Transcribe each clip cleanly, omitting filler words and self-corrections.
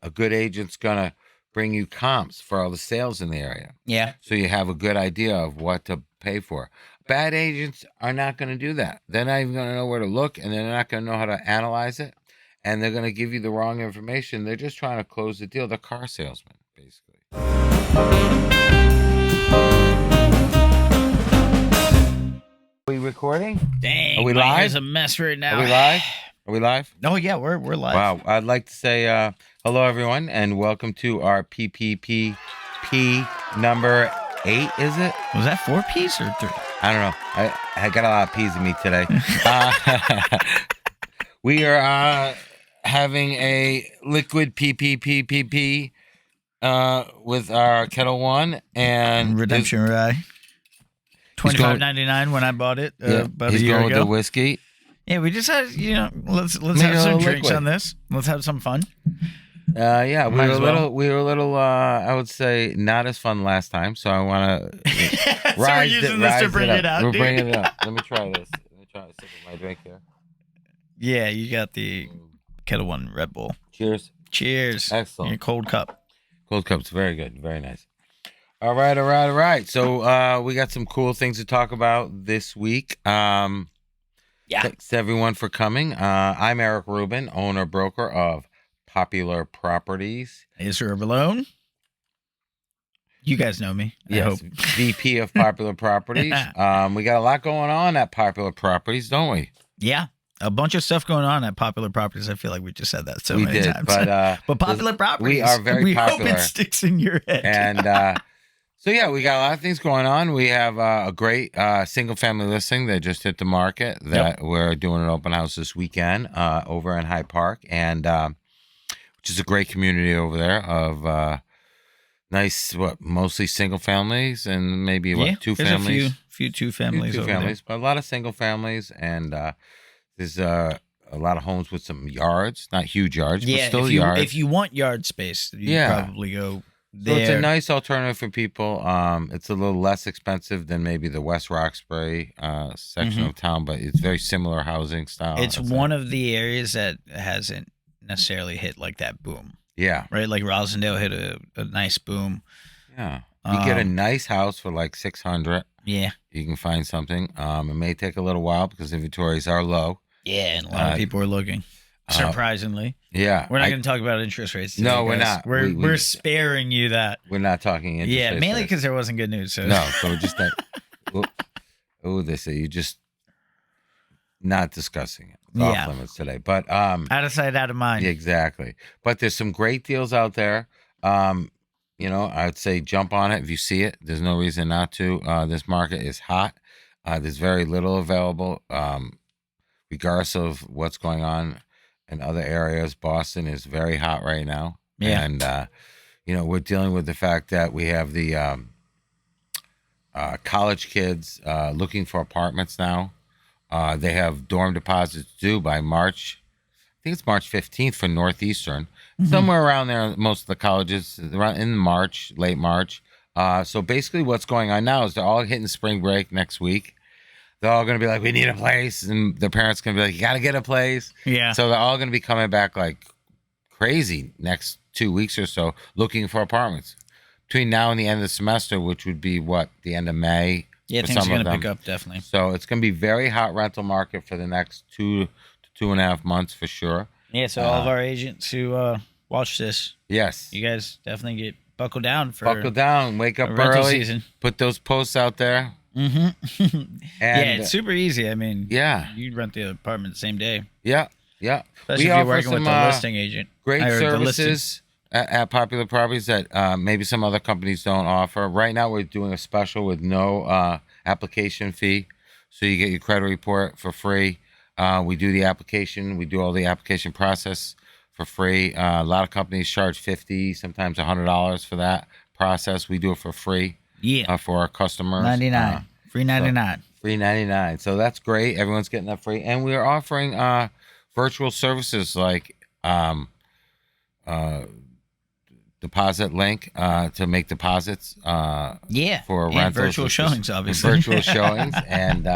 A good agent's gonna bring you comps for all the sales in the area, Yeah. so you have a good idea of what to pay for. Bad agents are not going to do that. They're not even going to know where to look, and they're not going to know how to analyze it, and they're going to give you the wrong information. They're just trying to close the deal. They're car salesmen, basically. Are we recording? Dang. Are we my live? hair's a mess right now. Are we live? Are we live? Oh, yeah, we're live. Wow. I'd like to say hello, everyone, and welcome to our PPPP number 8, is it? Was that 4 P's or 3? I don't know. I got a lot of P's in me today. We are having a liquid PPPPP with our Kettle One and Redemption Rye. $25.99 when I bought it about a year going ago. with the whiskey. Yeah, we just had, let's Make have it a some little drinks liquid. on this. Let's have some fun. Yeah, we Might were as a well. little. I would say not as fun last time. So I want to So we're using this to bring it out, We're dude. bringing it up. Let me try this. Let me try a sip of my drink here. Yeah, you got the Kettle One Red Bull. Cheers. Cheers. Excellent. Your cold cup. Cold cups, very good, very nice. All right. So we got some cool things to talk about this week. Yeah. Thanks everyone for coming. I'm Eric Rubin, owner broker of Popular Properties. Israel Malone. You guys know me. I Yes, hope. VP of Popular Properties. We got a lot going on at Popular Properties, don't we? Yeah. A bunch of stuff going on at Popular Properties. I feel like we just said that so We many did, times. but Popular Properties. we are very we popular. hope it sticks in your head. And so, yeah, we got a lot of things going on. We have a great single-family listing that just hit the market that we're doing an open house this weekend over in Hyde Park, and which is a great community over there of nice, mostly single families and maybe, two there's families? a few two families Two over families, but a lot of single families, and there's a lot of homes with some yards, not huge yards, there. but Yeah, still if you, yards. if you want yard space, you probably go So there. it's a nice alternative for people. It's a little less expensive than maybe the West Roxbury section of town, but it's very similar housing style. It's one of the areas that hasn't necessarily hit like that boom. Yeah. Right? Like Rosendale hit a nice boom. Yeah. You get a nice house for like $600. Yeah. You can find something. It may take a little while because inventories are low. Yeah, and a lot of people are looking. Surprisingly. Yeah. We're not going to talk about interest rates today, No, we're guys. not. We're sparing you that. We're not talking interest Yeah, rates mainly today. because there wasn't good news. So. No, so we're just they say you're just not discussing it. It's off limits today. But out of sight, out of mind. yeah, exactly. But there's some great deals out there. I'd say jump on it if you see it. There's no reason not to. This market is hot. There's very little available, regardless of what's going on in other areas. Boston is very hot right now. Yeah. And, we're dealing with the fact that we have the college kids looking for apartments now. They have dorm deposits due by March. I think it's March 15th for Northeastern. Somewhere around there, most of the colleges, around in March, late March. So basically what's going on now is they're all hitting spring break next week. They're all going to be like, we need a place. And their parents going to be like, you got to get a place. Yeah. So they're all going to be coming back like crazy next 2 weeks or so looking for apartments. Between now and the end of the semester, which would be the end of May. Yeah, things are going to pick up, definitely. So it's going to be very hot rental market for the next 2 to 2.5 months for sure. Yeah, so all of our agents who watch this, Yes. you guys definitely buckle down for Buckle down, wake up rental early, season. Put those posts out there. Mm-hmm. Yeah, And, it's super easy. I mean, yeah. you rent the apartment the same day. Yeah. Especially if you're working with the listing agent. Great Or the listing. services at Popular Properties that maybe some other companies don't offer. Right now, we're doing a special with no application fee. So you get your credit report for free. We do the application. We do all the application process for free. A lot of companies charge $50, sometimes $100 for that process. We do it for free. Yeah. For our customers. $99. Free $99. Free $99. So that's great. Everyone's getting that free. And we are offering virtual services like deposit link to make deposits for rentals. Virtual showings, obviously. Virtual showings. And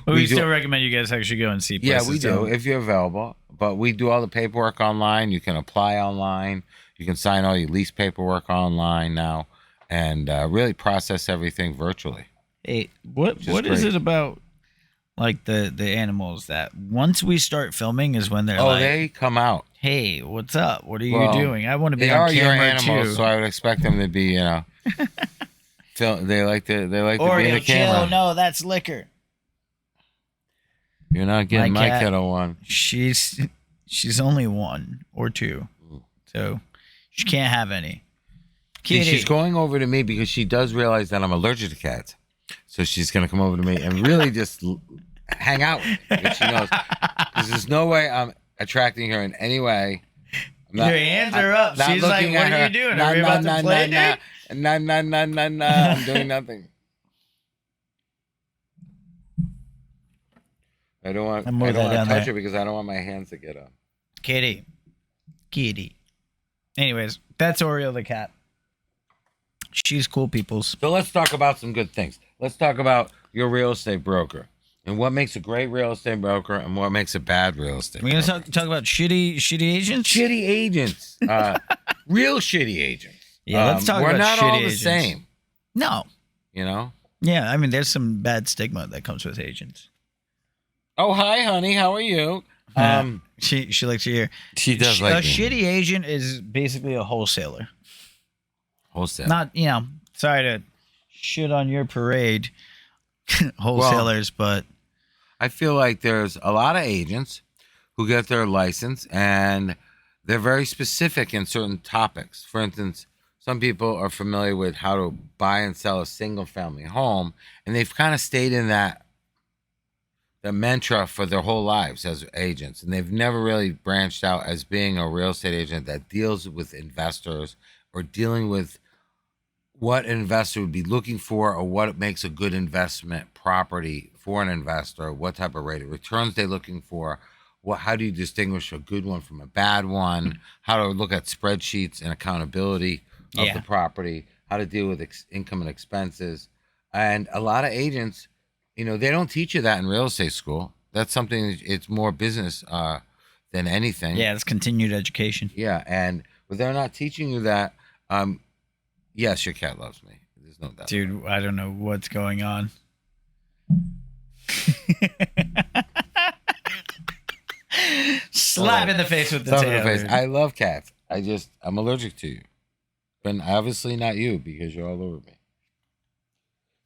we still recommend you guys actually go and see places. Yeah, we do if you're available. But we do all the paperwork online. You can apply online. You can sign all your lease paperwork online now, and really process everything virtually. Hey, what is is great. it about like the animals that once we start filming is when they're Oh, like, they come out. "Hey, what's up? What are you Well, doing? I want to be they on are your camera animals, too." so I would expect them to be, they like to be in Oreo, the chill. camera. No, that's liquor. You're not getting my cat, kiddo one. she's only 1 or 2, so she can't have any. See, Kitty. she's going over to me because she does realize that I'm allergic to cats. So she's going to come over to me and really just hang out with me, because she knows. Because there's no way I'm attracting her in any way. Your hands are up. Not She's like, looking "What at are you her. doing? Nah, Are we about nah, to play, nah, dude?" nah. I'm doing nothing. I don't want move to that down touch there. her because I don't want my hands to get up. Kitty. Anyways, that's Oreo the cat. She's cool, peoples. So let's talk about some good things. Let's talk about your real estate broker and what makes a great real estate broker and what makes a bad real estate We're broker. gonna talk about shitty agents. Shitty agents, real shitty agents. Yeah, let's talk we're about not shitty all the agents. same, No. you know. Yeah, I mean, there's some bad stigma that comes with agents. Oh, hi, honey. How are you? She likes to hear. She does A like me. shitty agent is basically a wholesaler. Wholesale. Not, sorry to shit on your parade, wholesalers, but I feel like there's a lot of agents who get their license and they're very specific in certain topics. For instance, some people are familiar with how to buy and sell a single family home, and they've kind of stayed in that the mantra for their whole lives as agents, and they've never really branched out as being a real estate agent that deals with investors or dealing with what an investor would be looking for or what makes a good investment property for an investor, what type of rate of returns they're looking for, how do you distinguish a good one from a bad one, how to look at spreadsheets and accountability of the property, how to deal with income and expenses. And a lot of agents, they don't teach you that in real estate school. That's something, it's more business than anything. yeah, it's continued education. Yeah, and but they're not teaching you that. Yes, your cat loves me. There's no doubt. Dude, I don't know what's going on. Slap in the face with the Slap in tail. the face. dude. I love cats. I'm allergic to you. But obviously not you because you're all over me.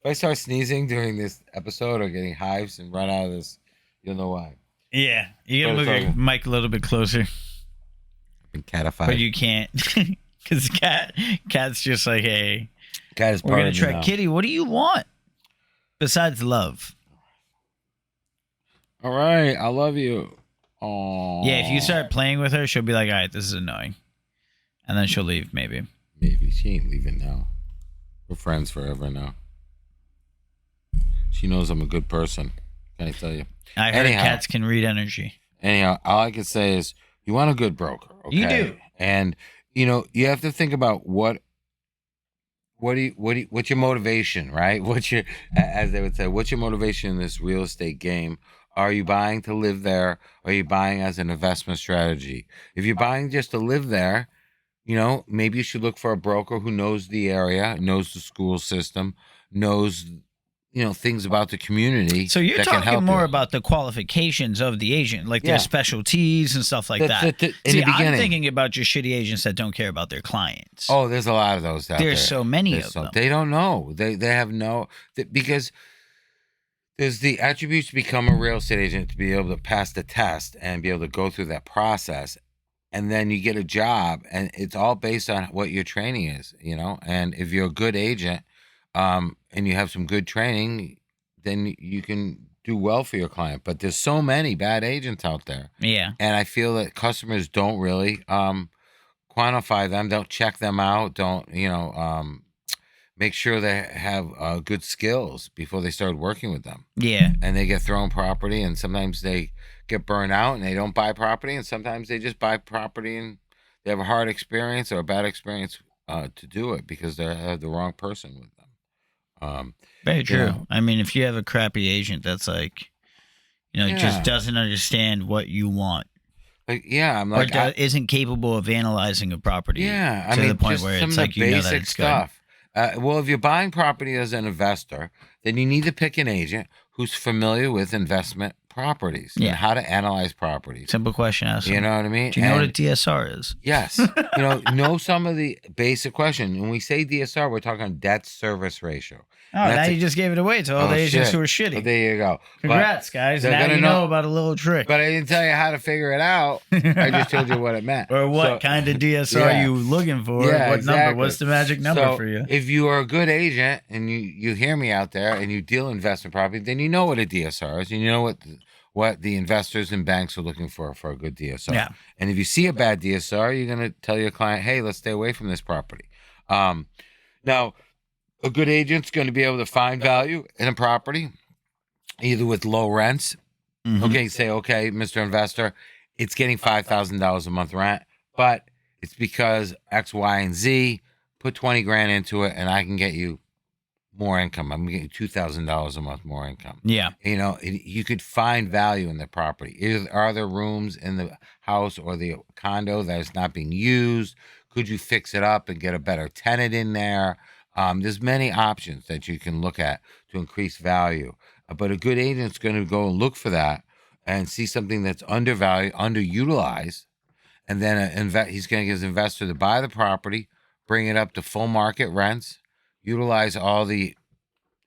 If I start sneezing during this episode or getting hives and run out of this, you'll know why. Yeah, you gotta But move it's your all- mic a little bit closer, I've been catified. but you can't because cat's just like, hey, Cat is we're part gonna of me try. now. Kitty, what do you want besides love? All right, I love you. Oh. Yeah, if you start playing with her, she'll be like, all right, this is annoying, and then she'll leave. Maybe. Maybe she ain't leaving now. We're friends forever now. She knows I'm a good person. Can I tell you? I heard Anyhow. cats can read energy. Anyhow, all I can say is you want a good broker. Okay? You do. And you have to think about what's your motivation, right? As they would say, what's your motivation in this real estate game? Are you buying to live there? Or are you buying as an investment strategy? If you're buying just to live there, maybe you should look for a broker who knows the area, knows the school system, knows, things about the community. So you're that can help talking more you. about the qualifications of the agent, like Yeah. their specialties and stuff like that. In See, the beginning. I'm thinking about just shitty agents that don't care about their clients. Oh, there's a lot of those out there. There's so many of them. They don't know. They have no because there's the attributes to become a real estate agent to be able to pass the test and be able to go through that process. And then you get a job, and it's all based on what your training is, And if you're a good agent, and you have some good training, then you can do well for your client. But there's so many bad agents out there. Yeah. And I feel that customers don't really quantify them, don't check them out, don't, make sure they have good skills before they start working with them. Yeah. And they get thrown property, and sometimes they get burned out and they don't buy property, and sometimes they just buy property and they have a hard experience or a bad experience to do it because they have the wrong person with them. Very true. know. I mean, if you have a crappy agent that's like, Yeah. just doesn't understand what you want. Like, yeah, I'm or like, isn't capable of analyzing a property yeah, I to mean, the point just where some it's of like the you know that basic it's good. stuff. Well, if you're buying property as an investor, then you need to pick an agent who's familiar with investment properties and Yeah. how to analyze properties. Simple question. Ask You them. know what I mean? Do you know what a And DSR is? yes, know some of the basic question. When we say DSR, we're talking debt service ratio. Oh, And now that's you just gave it away to all the agents who are shitty. Well, there you go. Congrats, guys. they're Now gonna you know about a little trick. But I didn't tell you how to figure it out. I just told you what it meant. Or what kind of DSR are you looking for? Yeah, what exactly. number? What's the magic number So for you? if you are a good agent and you hear me out there and you deal investment property, then you know what a DSR is and you know what the investors and banks are looking for a good DSR. Yeah. And if you see a bad DSR, you're going to tell your client, hey, let's stay away from this property. Now, a good agent's going to be able to find value in a property, either with low rents. Mhm. Okay, say, okay, Mr. Investor, it's getting $5,000 a month rent, but it's because X, Y, and Z. Put 20 grand into it, and I can get you more income. I'm getting $2,000 a month more income. Yeah. You could find value in the property. Are there rooms in the house or the condo that is not being used? Could you fix it up and get a better tenant in there? There's many options that you can look at to increase value. But a good agent's going to go and look for that and see something that's undervalued, underutilized, and then he's going to get his investor to buy the property, bring it up to full market rents, utilize all the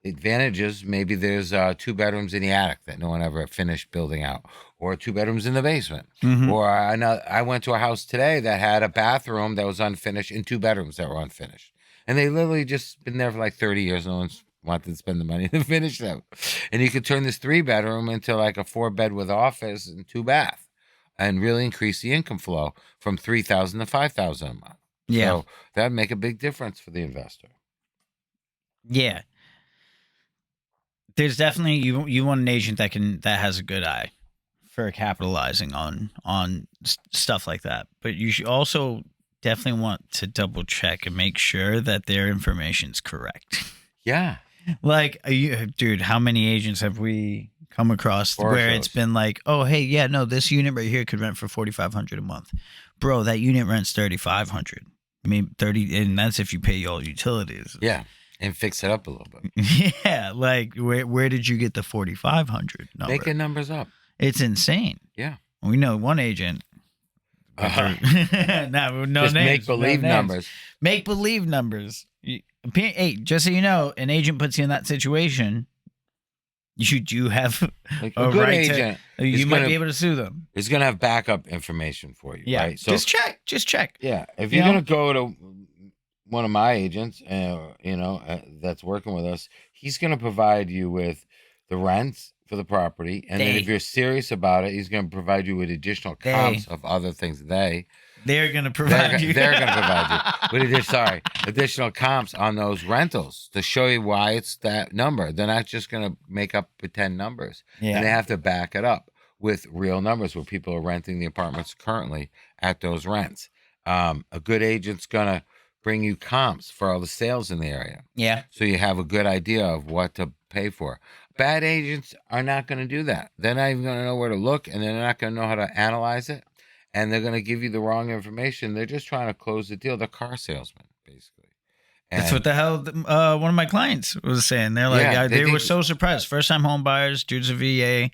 advantages. Maybe there's 2 bedrooms in the attic that no one ever finished building out, or 2 bedrooms in the basement. Mhm. Or I went to a house today that had a bathroom that was unfinished and 2 bedrooms that were unfinished. And they literally just been there for like 30 years. No one's wanted to spend the money to finish them. And you could turn this 3-bedroom into like a 4-bed with office and 2 bath and really increase the income flow from $3,000 to $5,000 a month. Yeah. So that'd make a big difference for the investor. Yeah. There's definitely you want an agent that has a good eye for capitalizing on stuff like that. But you should also definitely want to double check and make sure that their information's correct. Yeah. Like, dude, how many agents have we come across where it's been like, oh, hey, yeah, no, this unit right here could rent for $4,500 a month, bro. That unit rents $3,500. I mean, 30, and that's if you pay all utilities. Yeah, and fix it up a little bit. Yeah, like where did you get the 4,500 number? Making numbers up. It's insane. Yeah, we know one agent. No just names. make believe numbers. Make believe numbers. Hey, just so you know, an agent puts you in that situation. You have Like a good right agent. You might be able to sue them. It's gonna have backup information for you. Yeah, right? So just check. Yeah, if you're gonna go to one of my agents, that's working with us, he's gonna provide you with the rents for the property, and then if you're serious about it, he's gonna provide you with additional comps of other things. They're going to provide you. They're going to provide you with additional comps on those rentals to show you why it's that number. They're not just going to make up pretend numbers. Yeah. And they have to back it up with real numbers where people are renting the apartments currently at those rents. A good agent's going to bring you comps for all the sales in the area. Yeah. So you have a good idea of what to pay for. Bad agents are not going to do that. They're not even going to know where to look, and they're not going to know how to analyze it. And they're going to give you the wrong information. They're just trying to close the deal. They're car salesmen, basically. And that's what the hell one of my clients was saying. They're like, they were so surprised. First-time home buyers, dude's a VA,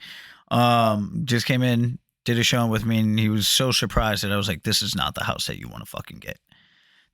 just came in, did a showing with me, and he was so surprised that I was like, this is not the house that you want to fucking get.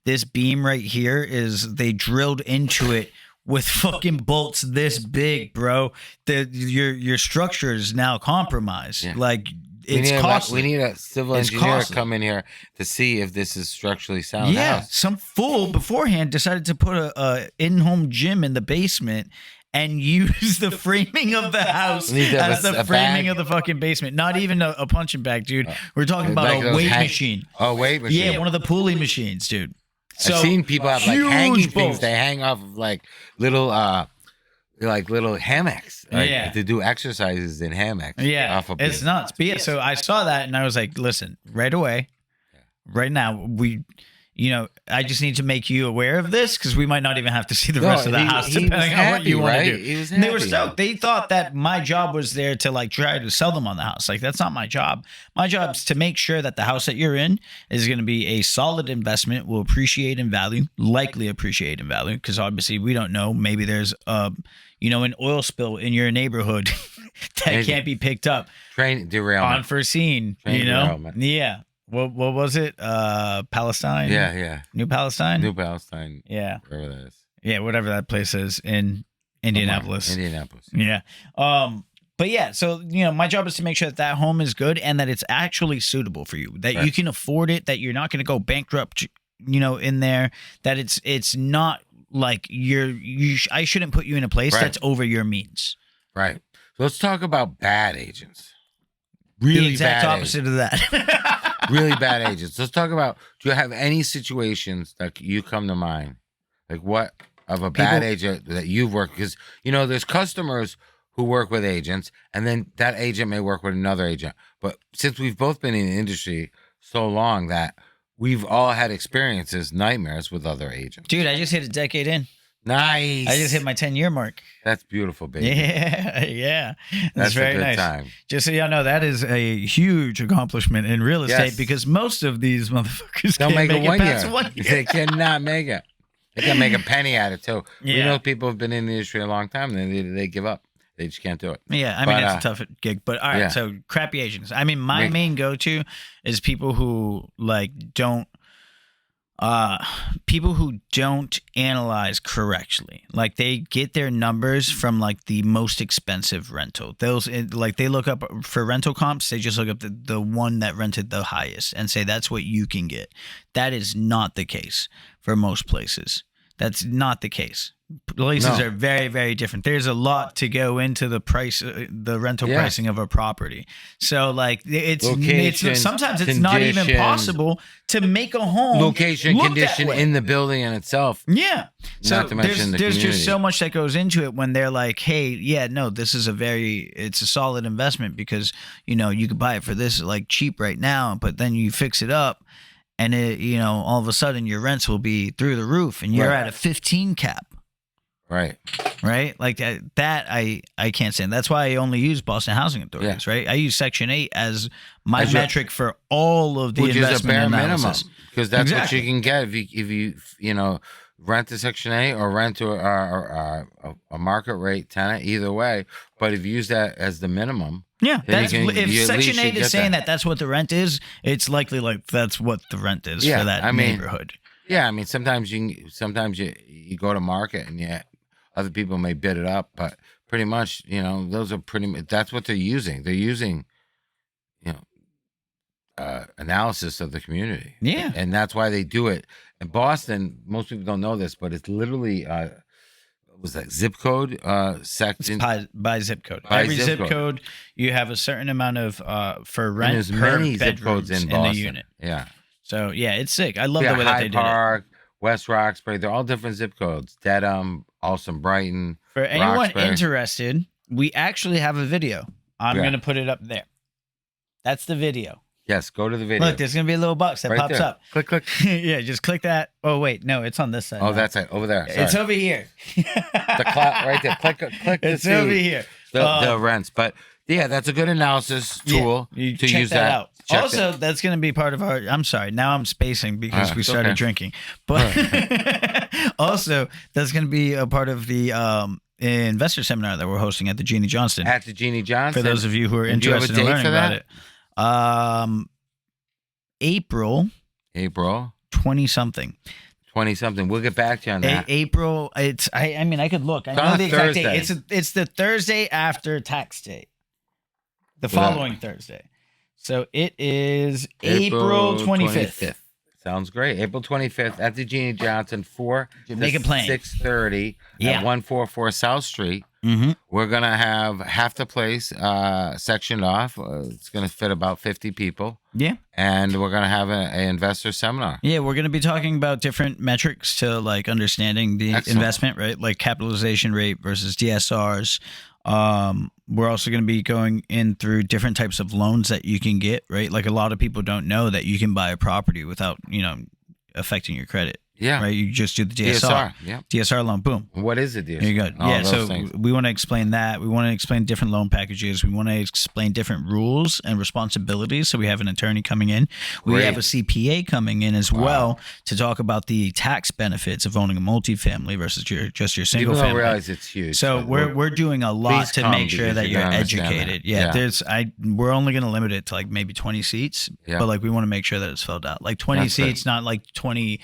This beam right here they drilled into it with fucking bolts this big, bro. Your structure is now compromised. Yeah. Like, it's costly. We need a civil engineer to come in here to see if this is structurally sound. Yeah, some fool beforehand decided to put a in-home gym in the basement and use the framing of the house as the framing of the fucking basement. Not even a punching bag, dude. We're talking about a weight machine. Oh, weight machine. Yeah, one of the pulley machines, dude. So, I've seen people have like hanging things. They hang off of like little hammocks, to do exercises in hammocks. Yeah, it's nuts. But yeah, so I saw that and I was like, listen, right away, right now, I just need to make you aware of this because we might not even have to see the rest of the house depending on what you want to do. He was And they were happy. stoked. They thought that my job was there to like try to sell them on the house. Like that's not my job. My job is to make sure that the house that you're in is going to be a solid investment, will appreciate in value, likely appreciate in value, because obviously we don't know. Maybe there's an oil spill in your neighborhood that can't be picked up. Train derailment. Unforeseen. Derailment. Yeah. What was it? Palestine? Yeah. New Palestine? New Palestine. Yeah. Wherever that is. Yeah, whatever that place is in Indianapolis. Indianapolis. Yeah. But yeah, so my job is to make sure that home is good and that it's actually suitable for you, that you can afford it, that you're not going to go bankrupt, in there, that it's not like I shouldn't put you in a place that's over your means. Right. So let's talk about bad agents. Really the exact opposite of that. Really bad agents. Let's talk about, do you have any situations that you come to mind? Like what of a bad agent that you've worked? Because, there's customers who work with agents and then that agent may work with another agent. But since we've both been in the industry so long that we've all had experiences, nightmares with other agents. Dude, I just hit a decade in. Nice. I just hit my 10-year mark. That's beautiful, baby. Yeah. That's very a good nice. time. Just so y'all know, that is a huge accomplishment in real estate because most of these motherfuckers don't can't make it 1 year. 1 year. They cannot make it. They can make a penny at it too. Yeah. We know people have been in the industry a long time and they give up. They just can't do it. Yeah, I mean, it's a tough gig. But all right, so crappy agents. I mean, my main go-to is people who don't analyze correctly. Like they get their numbers from like the most expensive rental. They look up for rental comps. They just look up the one that rented the highest and say that's what you can get. That is not the case for most places. That's not the case. Places are very, very different. There's a lot to go into the price, the rental pricing of a property. So, like, sometimes it's not even possible to make a home location, condition in the building in itself. Yeah. So not to mention there's just so much that goes into it when they're like, hey, this is it's a solid investment because you could buy it for this like cheap right now, but then you fix it up. And all of a sudden your rents will be through the roof and you're at a 15 cap. Right. Like that I can't stand. That's why I only use Boston Housing Authorities, right? I use Section 8 as my metric for all of the investment is a bare analysis. minimum. Because that's what you can get if you rent to Section 8 or rent to a market rate tenant, either way. But if you use that as the minimum. Yeah, if Section 8 is saying that's what the rent is, it's likely like that's what the rent is for that neighborhood. Yeah, I mean sometimes you go to market and other people may bid it up, but pretty much those are that's what they're using. They're using analysis of the community. Yeah, and that's why they do it. In Boston, most people don't know this, but it's literally was that zip code section by zip code. Every zip code you have a certain amount of for rent. And there's per many zip codes in Boston. The unit. Yeah. So it's sick. I love the way that they did Park, West Roxbury, they're all different zip codes. Dedham, also Brighton. For anyone Roxbury. interested, we actually have a video. I'm gonna put it up there. That's the video. Yes, go to the video. Look, there's gonna be a little box that pops up. Click. Yeah, just click that. Oh wait, no, it's on this side. Oh, that's it. Over there. Sorry. It's over here. The clock right there. Click. It's over here. The rents, but yeah, that's a good analysis tool to use that out. Also, that's going to be part of our. I'm sorry, now I'm spacing because we started drinking, but also that's going to be a part of the investor seminar that we're hosting at the Jeannie Johnston. At the Jeannie Johnston. For those of you who are interested in learning about it. April 20-something. 20-something. We'll get back to you on that. April. It's. I mean, I could look. I know the exact date. It's the Thursday after tax day. The following Thursday. So it is April 25th. Sounds great. April 25th at the Jeannie Johnston, 4 Make it plain. 6:30 at 144 South Street. Mm-hmm. We're going to have half the place sectioned off. It's going to fit about 50 people. Yeah. And we're going to have an investor seminar. Yeah, we're going to be talking about different metrics to like understanding the investment, right? Like capitalization rate versus DSRs. We're also going to be going in through different types of loans that you can get, right? Like a lot of people don't know that you can buy a property without, affecting your credit. Yeah. Right. You just do the DSR. Yeah. DSR loan. Boom. What is a DSR? There you go. All Yeah. those So things. we want to explain that. We want to explain different loan packages. We want to explain different rules and responsibilities. So we have an attorney coming in. We Great. have a CPA coming in as well to talk about the tax benefits of owning a multifamily versus just your single People don't family. realize it's huge. So we're doing a lot to make sure that you're educated. Yeah, we're only going to limit it to like maybe 20 seats, but like we want to make sure that it's filled out. Like 20 seats, not like 20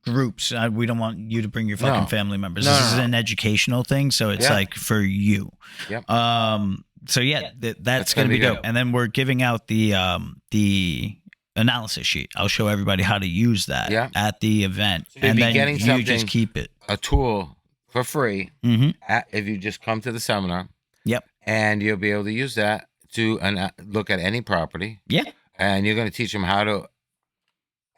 groups. We don't want you to bring your fucking family members. This is an educational thing, so it's like for you. Yep. So yeah, that's going to be dope. And then we're giving out the analysis sheet. I'll show everybody how to use that at the event, so and then you just keep it. A tool for free if you just come to the seminar. Yep. And you'll be able to use that to look at any property. Yeah. And you're going to teach them how to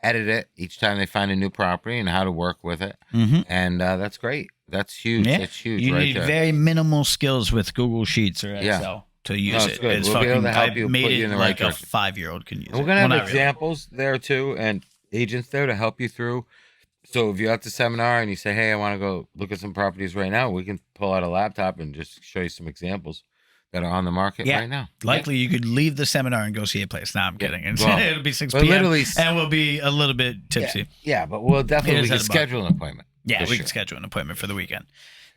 edit it each time they find a new property and how to work with it. And that's great. That's huge. Yeah. That's huge. You right need there. very minimal skills with Google Sheets or Excel to use it. Good. It's we'll be able to help I you, made put it you in the like right a direction. 5-year-old can use it. We're going to have examples there too, and agents there to help you through. So if you're at the seminar and you say, hey, I want to go look at some properties right now, we can pull out a laptop and just show you some examples that are on the market right now. Likely you could leave the seminar and go see a place. No, I'm kidding. It'll be 6 but p.m. literally, and we'll be a little bit tipsy. Yeah, but we'll definitely schedule an appointment. Yeah, we can schedule an appointment for the weekend.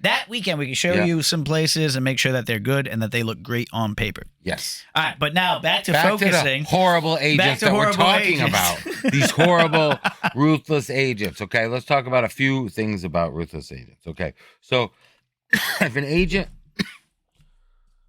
That weekend, we can show you some places and make sure that they're good and that they look great on paper. Yes. All right, but now back to To focusing. the horrible agents that we're talking about. These horrible, ruthless agents. Okay, let's talk about a few things about ruthless agents. Okay, so if an agent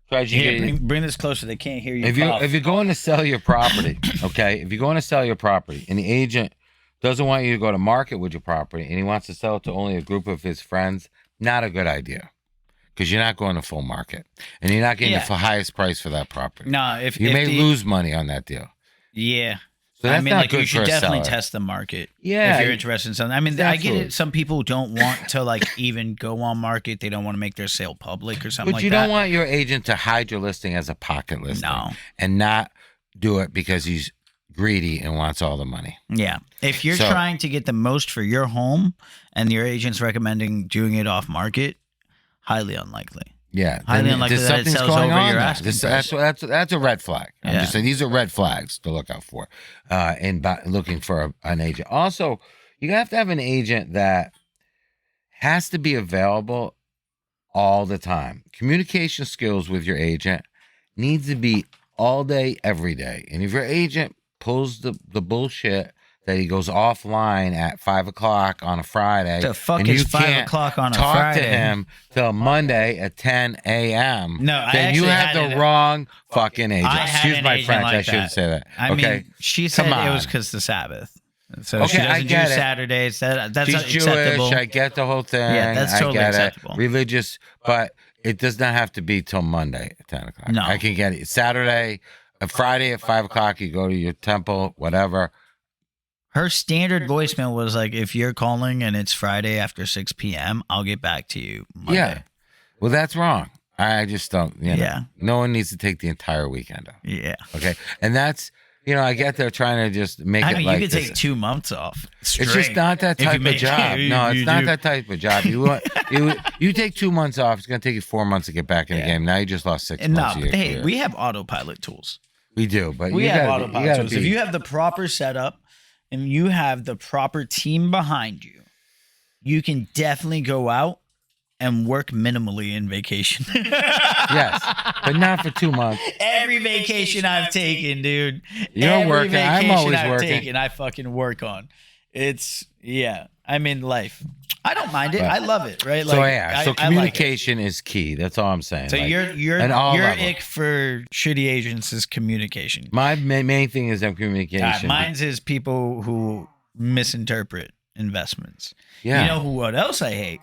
tries to bring this closer. They can't hear you. If you're going to sell your property, okay, if you're going to sell your property and the agent doesn't want you to go to market with your property and he wants to sell it to only a group of his friends, not a good idea, because you're not going to full market and you're not getting the highest price for that property. No, you may lose money on that deal. Yeah. So that's not good you should for a definitely seller. test the market. Yeah, if you're interested in something. I mean, I get it. Some people don't want to like even go on market. They don't want to make their sale public or something but like that. you don't want your agent to hide your listing as a pocket listing. No. And not do it because he's greedy and wants all the money. Yeah. If you're trying to get the most for your home and your agent's recommending doing it off market, highly unlikely. Yeah, highly unlikely that it sells over your asking price. That's a red flag. I'm Yeah. just saying these are red flags to look out for in looking for an agent. Also, you have to have an agent that has to be available all the time. Communication skills with your agent needs to be all day, every day. And if your agent pulls the bullshit that he goes offline at 5 o'clock on a Friday, the fuck and is you 5 o'clock on a talk Friday? to him till Monday at 10 a.m. No, then you have the wrong fucking agent. I had Excuse an my agent French. like I shouldn't that. say that. I mean, she said it was because the Sabbath. So she doesn't do Saturdays. That's She's acceptable. Jewish. I get the whole thing. Yeah, that's totally I get acceptable. it. Religious, but it does not have to be till Monday at 10 o'clock. No. I can get it Saturday, Friday at 5 o'clock. You go to your temple, whatever. Her standard voicemail was like, if you're calling and it's Friday after 6 p.m., I'll get back to you Monday. Yeah. Well, that's wrong. I just don't, Yeah. No one needs to take the entire weekend off. Yeah. Okay. And that's, I get they're trying to just make it like you could this. take 2 months off. Straight. It's just not that type of job. No, it's not that type of job. You take 2 months off. It's going to take you 4 months to get back in the game. Now you just lost 6 months. No, hey, we have autopilot tools. We do, but we have autopilot tools. If you have the proper setup and you have the proper team behind you, you can definitely go out and work minimally in vacation. Yes, but not for 2 months. Every vacation I've taken, dude. You're working. I'm always working. I fucking work on. I mean, life. I don't mind it. I love it. Right. So communication is key. That's all I'm saying. So your ick for shitty agents is communication. My main thing is communication. Mine's is people who misinterpret investments. Yeah. You know what else I hate?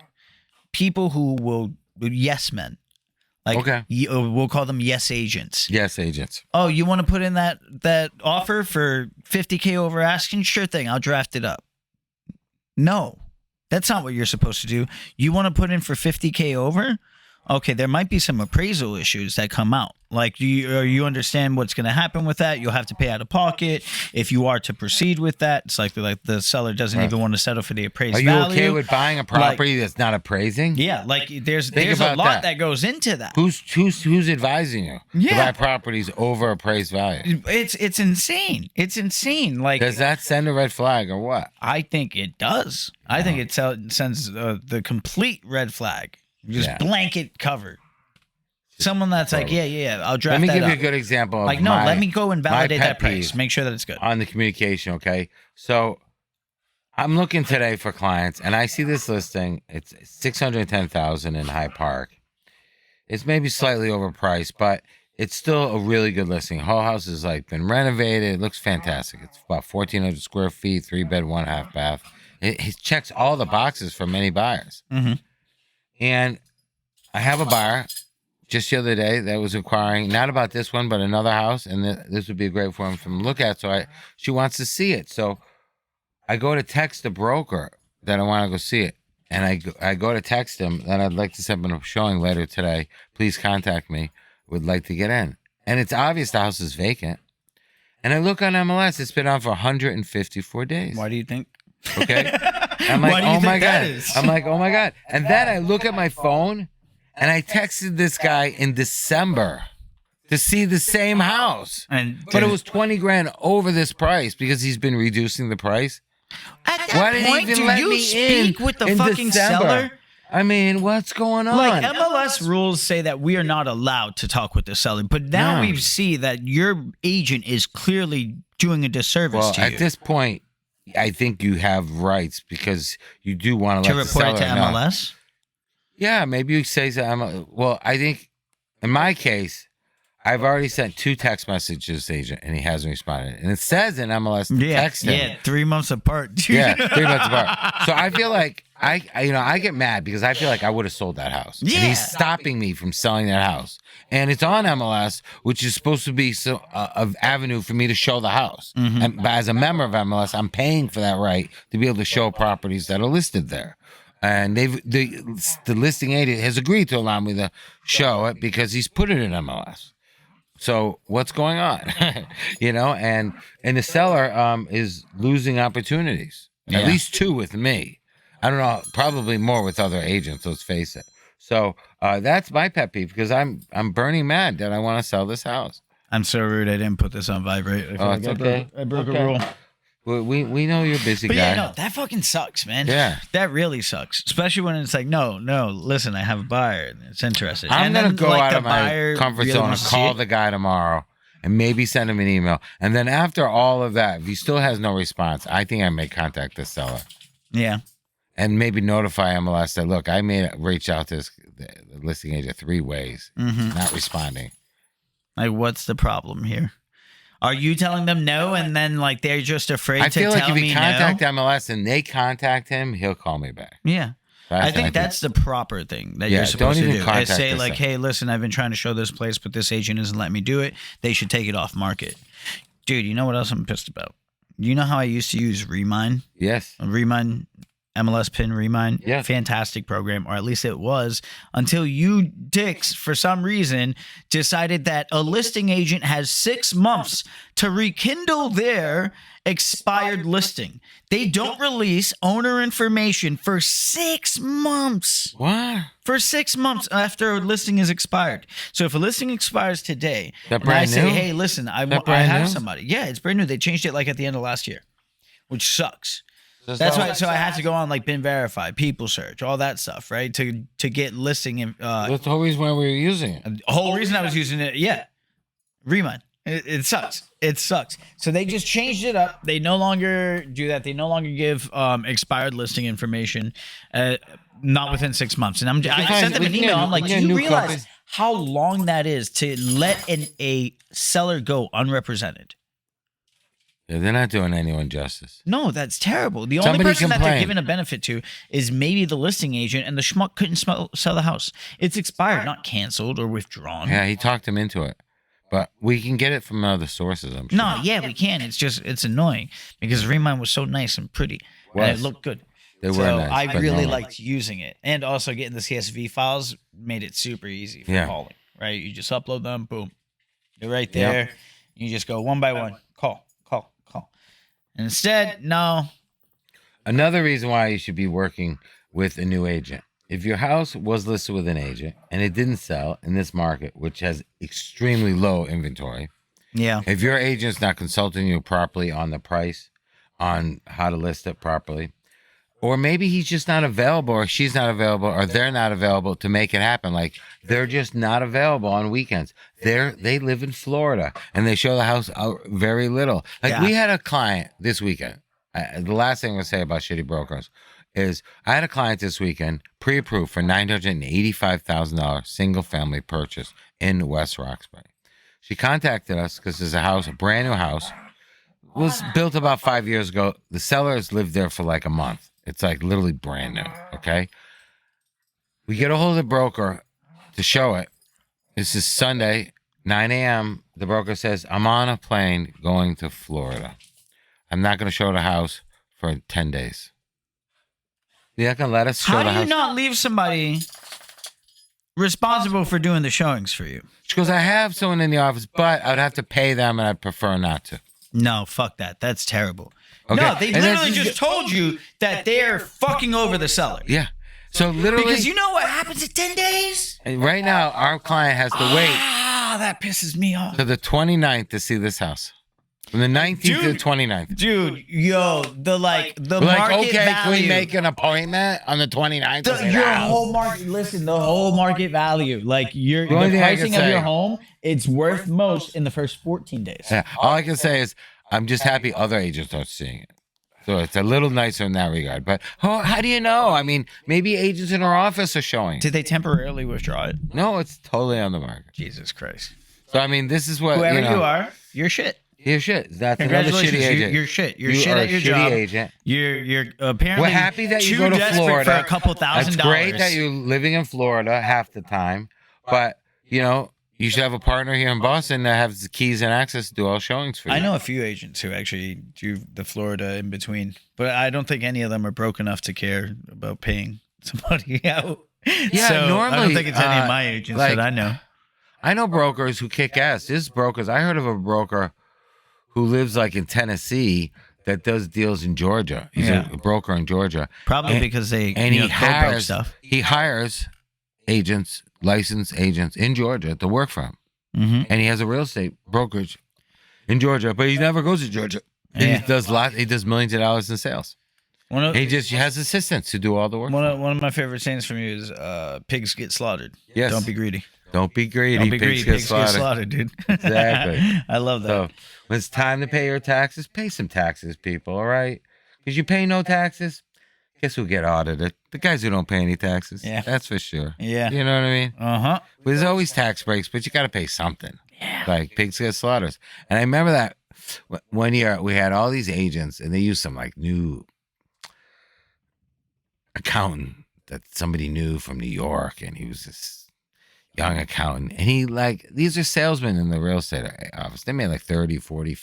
People who will yes men. Like we'll call them yes agents. Yes agents. Oh, you want to put in that offer for $50K over asking? Sure thing. I'll draft it up. No, that's not what you're supposed to do. You want to put in for $50K over? okay, there might be some appraisal issues that come out. Like you understand what's going to happen with that. You'll have to pay out of pocket if you are to proceed with that. It's like the seller doesn't even want to settle for the appraised value. Are you okay with buying a property that's not appraising? Yeah, like there's a lot that goes into that. Who's advising you to buy properties over appraised value? It's insane. It's insane. Like, does that send a red flag or what? I think it does. I think it sends the complete red flag. Just blanket covered. Someone that's like, yeah, I'll draft that. Let me give you up. a good example of like, no, let me go and validate that price. Make sure that it's good. On the communication, okay? So I'm looking today for clients, and I see this listing. It's $610,000 in Hyde Park. It's maybe slightly overpriced, but it's still a really good listing. Whole house is like been renovated. It looks fantastic. It's about 1,400 square feet, 3-bed, 1.5 bath. It checks all the boxes for many buyers. Mm-hmm. And I have a buyer just the other day that was inquiring, not about this one, but another house, and this would be a great for him to look at. So she wants to see it. So I go to text the broker that I want to go see it, and I go to text him that I'd like to set up a showing later today. Please contact me. Would like to get in. And it's obvious the house is vacant. And I look on MLS. It's been on for 154 days. Why do you think? Okay. I'm like, oh my God. I'm like, oh my God. And then I look at my phone. And I texted this guy in December to see the same house. But it was 20 grand over this price because he's been reducing the price. At that point, do you speak with the fucking seller? I mean, what's going on? Like, MLS rules say that we are not allowed to talk with the seller. But now we see that your agent is clearly doing a disservice to you. At this point, I think you have rights because you do want to let the seller know. To report it to MLS? Yeah, maybe you say so. Well, I think in my case, I've already sent 2 text messages to this agent, and he hasn't responded. And it says in MLS to text him. Yeah, 3 months apart. Yeah, 3 months apart. So I feel like I get mad because I feel like I would have sold that house. Yeah. And he's stopping me from selling that house. And it's on MLS, which is supposed to be an avenue for me to show the house. Mm-hmm. And as a member of MLS, I'm paying for that right to be able to show properties that are listed there. And the listing agent has agreed to allow me to show it because he's put it in MLS. So what's going on? And the seller is losing opportunities. At least 2 with me. I don't know, probably more with other agents, let's face it. So that's my pet peeve because I'm burning mad that I want to sell this house. I'm so rude I didn't put this on vibrate. It's okay. I broke a rule. Well, we know you're a busy guy. Yeah, no, that fucking sucks, man. Yeah. That really sucks. Especially when it's like, no, listen, I have a buyer. It's interested. I'm going to go out of my comfort zone and call the guy tomorrow and maybe send him an email. And then after all of that, if he still has no response, I think I may contact the seller. Yeah. And maybe notify MLS that, look, I may reach out to the listing agent 3 ways, not responding. Like, what's the problem here? Are you telling them no, and then like they're just afraid to tell me no? I feel like if you contact MLS and they contact him, he'll call me back. Yeah. I think that's the proper thing that you're supposed to do. I say like, hey, listen, I've been trying to show this place, but this agent isn't letting me do it. They should take it off market. Dude, you know what else I'm pissed about? You know how I used to use Remind? Yes. Remind, MLS Pin Remind. Yeah. Fantastic program, or at least it was, until you dicks, for some reason, decided that a listing agent has 6 months to rekindle their expired listing. They don't release owner information for 6 months. What? For 6 months after a listing is expired. So if a listing expires today, and I say, hey, listen, I have somebody. Yeah, it's brand new. They changed it like at the end of last year, which sucks. That's why. So I had to go on like Bin Verify, People Search, all that stuff, right? To get listing. That's the whole reason why we were using it. The whole reason I was using it. Yeah, Remind. It sucks. It sucks. So they just changed it up. They no longer do that. They no longer give expired listing information, not within 6 months. And I sent them an email. I'm like, do you realize how long that is to let a seller go unrepresented? Yeah, they're not doing anyone justice. No, that's terrible. The only person that they're giving a benefit to is maybe the listing agent, and the schmuck couldn't sell the house. It's expired, not canceled or withdrawn. Yeah, he talked him into it. But we can get it from other sources, I'm sure. No, yeah, we can. It's just, it's annoying because Remind was so nice and pretty. And it looked good. They were So nice, I but really no. liked using it, and also getting the CSV files made it super easy for calling. Right, you just upload them, boom, they're right there. Yep. You just go one by one, call. And instead, no. Another reason why you should be working with a new agent. If your house was listed with an agent and it didn't sell in this market, which has extremely low inventory, Yeah. if your agent's not consulting you properly on the price, on how to list it properly, or maybe he's just not available, or she's not available, or they're not available to make it happen. Like they're just not available on weekends. They live in Florida and they show the house out very little. Like we had a client this weekend. The last thing I'm gonna say about shitty brokers is I had a client this weekend pre-approved for $985,000 single family purchase in West Roxbury. She contacted us because there's a brand new house, was built about 5 years ago. The seller has lived there for like a month. It's like literally brand new. Okay. We get a hold of the broker to show it. This is Sunday, 9 a.m. The broker says, I'm on a plane going to Florida. I'm not going to show the house for 10 days. You're not going to let us show the house? How do you not leave somebody responsible for doing the showings for you? She goes, I have someone in the office, but I'd have to pay them and I'd prefer not to. No, fuck that. That's terrible. Okay. No, they And literally just told you that they're fucking over the seller. Yeah. So literally. Because you know what happens in 10 days? And right now, our client has to wait that pisses me off. to the 29th to see this house. From the 19th to the 29th. Dude, yo, the We're market like, okay, value. can we make an appointment on the 29th? Your whole market, listen, the whole market value, like the only thing I can pricing of say- your home, it's worth most in the first 14 days. Yeah, all I can say is I'm just happy other agents aren't seeing it. So it's a little nicer in that regard. But how do you know? I mean, maybe agents in our office are showing. Did they temporarily withdraw it? No, it's totally on the market. Jesus Christ. So, I mean, this is what, Whoever you know, you are, you're shit. You're shit. That's another Congratulations, shitty agent. you're shit. You're You shit are at your a shitty job. agent. You're apparently We're happy that you too go to desperate Florida. for a couple $1,000. It's great that you're living in Florida half the time. But, you know, you should have a partner here in Boston that has the keys and access to do all showings for you. I know a few agents who actually do the Florida in between, but I don't think any of them are broke enough to care about paying somebody out. Yeah, so normally, I don't think it's any of my agents like, that I know. I know brokers who kick ass. There's brokers. I heard of a broker who lives like in Tennessee that does deals in Georgia. He's a broker in Georgia. Probably because they And you he know, co-broke hires stuff. he hires agents, licensed agents in Georgia to work for him. Mm-hmm. And he has a real estate brokerage in Georgia, but he never goes to Georgia. Yeah. He does millions of dollars in sales. He just has assistants who do all the work. One of my favorite sayings from you is pigs get slaughtered. Yes. Don't be greedy. Don't be greedy. Don't be Pigs greedy. get slaughtered. dude. Exactly. I love that. So when it's time to pay your taxes, pay some taxes, people, all right? Because you pay no taxes, guess who'll get audited? The guys who don't pay any taxes. Yeah. That's for sure. Yeah. You know what I mean? Uh-huh. There's always tax breaks, but you got to pay something. Yeah. Like pigs get slaughtered. And I remember that one year we had all these agents and they used some like new accountant that somebody knew from New York. And he was this young accountant. And he like, these are salesmen in the real estate office. They made like $30,000, $40,000,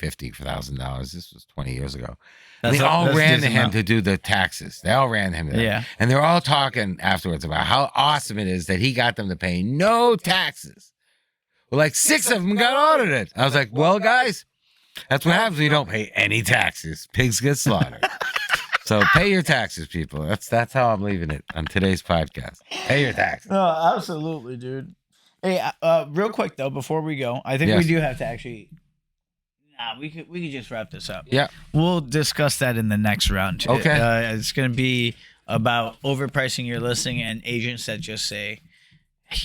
$50,000. This was 20 years ago. And they all ran to him to do the taxes. They all ran to him. Yeah. And they're all talking afterwards about how awesome it is that he got them to pay no taxes. Well, like 6 of them got audited. I was like, well, guys, that's what happens when you don't pay any taxes. Pigs get slaughtered. So pay your taxes, people. That's how I'm leaving it on today's podcast. Pay your taxes. Oh, absolutely, dude. Hey, real quick though, before we go, I think Yes. we do have to actually. Nah, we could just wrap this up. Yeah. We'll discuss that in the next round. Okay. It's going to be about overpricing your listing and agents that just say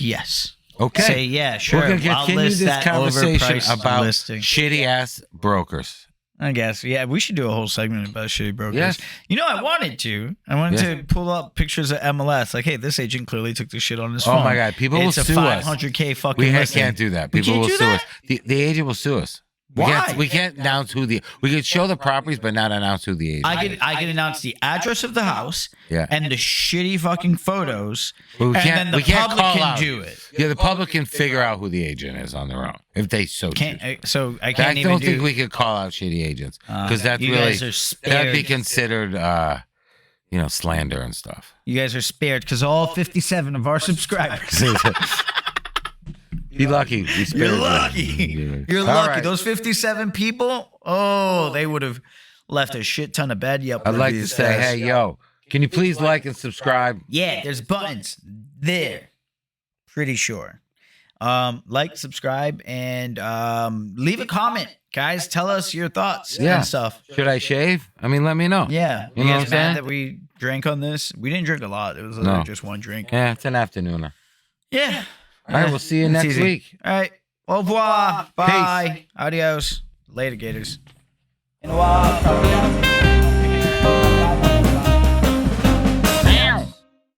yes. Okay. Say yeah, sure. We're going to I'll continue list this that conversation overpriced about listing. shitty ass brokers. I guess. Yeah, we should do a whole segment about shitty brokers. Yes. You know, I wanted to to pull up pictures of MLS. Like, hey, this agent clearly took the shit on his phone. Oh my God. People will it's sue us. It's a $500K fucking We listing. can't do that. We People can't will do sue that? us. The agent will sue us. Why? We can't announce who we could show the properties, but not announce who the agent is. I can announce the address of the house Yeah. and the shitty fucking photos, But we and can't, then the we can't public call can out. do it. Yeah, the public can figure out who the agent is on their own if they so choose. So I I can't even don't do. think we could call out shitty agents because that's you really guys are spared. that'd be considered, slander and stuff. You guys are spared because all 57 of our subscribers. Be lucky. We spared You're lucky. You're lucky. Right. Those 57 people, they would have left a shit ton of bad Yelp I'd like to say, hey, yo, can you please like and subscribe? Yeah, there's buttons there. Pretty sure. Like, subscribe, and leave a comment. Guys, tell us your thoughts and stuff. Should I shave? I mean, let me know. Yeah. You know what I'm saying? That we drank on this. We didn't drink a lot. It was literally just one drink. Yeah, it's an afternooner. Yeah. All right, we'll see you next week. All right. Au revoir. Bye. Peace. Adios. Later, Gators. In a while,